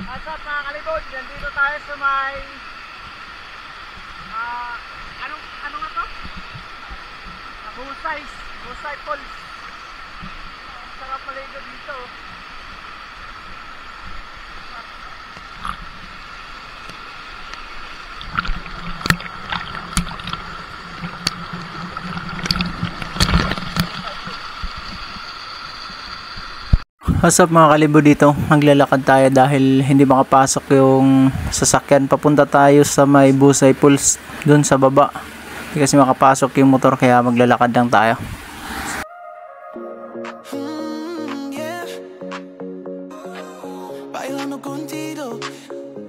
What's up mga kalibod? Nandito tayo sa may ano nga to? Husay Falls. Sarap maligo dito. What's up mga kalibod, dito maglalakad tayo dahil hindi makapasok yung sasakyan. Papunta tayo sa may Husay Falls dun sa baba, hindi kasi makapasok yung motor, kaya maglalakad lang tayo.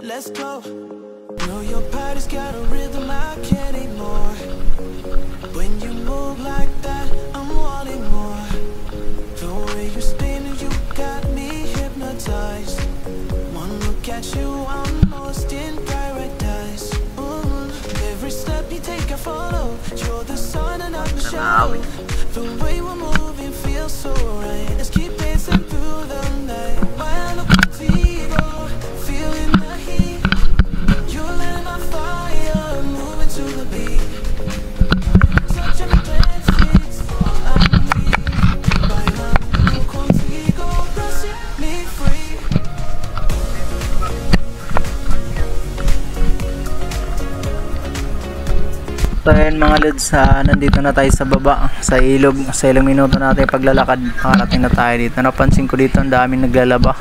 Let's go. Know your body's got a rhythm I can't ignore. When you move like that, I'm wanting more. The way you spin, you got me hypnotized. One look at you, I'm lost in paradise. Every step you take, I follow. You're the sun and I'm the shadow. The way we're moving feels so right. Let's keep dancing through the night. While I'm contigo, feeling the heat. You're letting my fire, moving to the beat. Such a fantastic I need. Bailando contigo, set me free. So ayun mga lods, nandito na tayo sa baba, sa ilog. Sa ilang minuto natin paglalakad, makarating na tayo dito. Napansin ko dito ang daming naglalaba.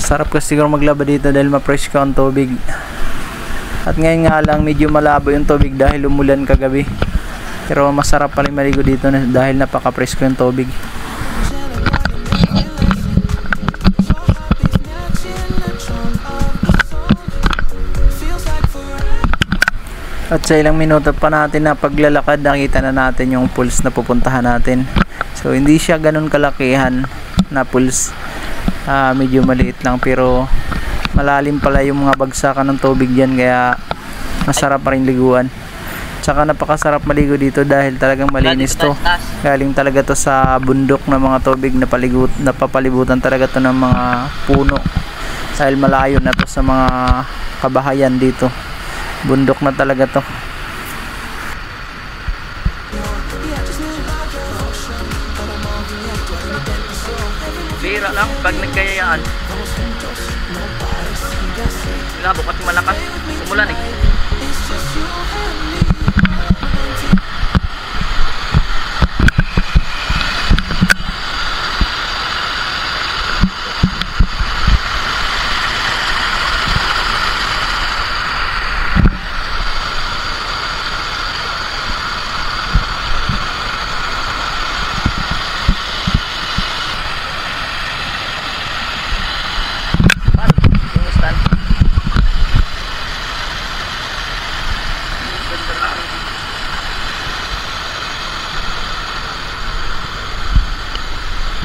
Sarap kasi siguro maglaba dito dahil ma-fresh ka ang tubig. At ngayon nga lang medyo malabo yung tubig dahil umulan kagabi. Pero masarap pa rin maligo dito dahil napaka-fresh ko yung tubig. At sa ilang minuto pa natin na paglalakad, nakita na natin yung pools na pupuntahan natin. So hindi siya ganun kalakihan na pools, medyo maliit lang, pero malalim pala yung mga bagsakan ng tubig dyan, kaya masarap pa rin liguan. Tsaka napakasarap maligo dito dahil talagang malinis to. Galing talaga to sa bundok na mga tubig na napapalibutan talaga to ng mga puno, dahil malayo na to sa mga kabahayan dito. Bundok na talaga to. Bira lang pag nagkayayaan. Wala, bukat malakas. Umulan eh.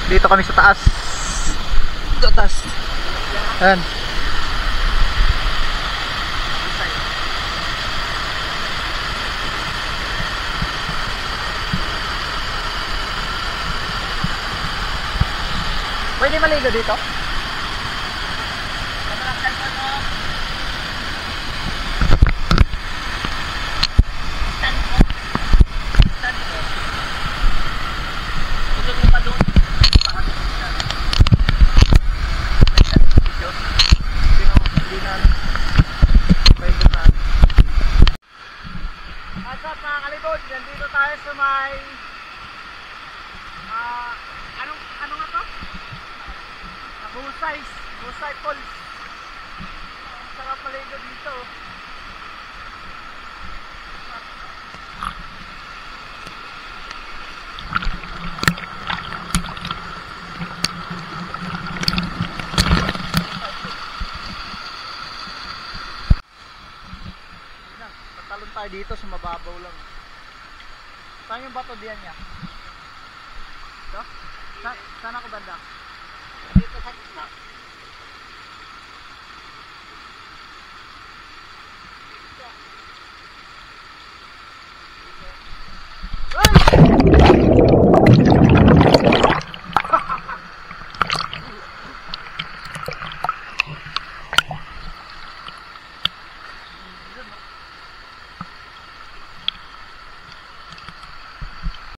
Dito kami sa taas. Sa taas. Ayan. Pwede maligo dito? What's up mga kalibod? Nandito tayo sa may ano nga to? Husay Falls. Sarap maligo dito. Talon tayo dito sa mababaw lang. Saan yung bato diyan niya? Ito? Saan ako banda?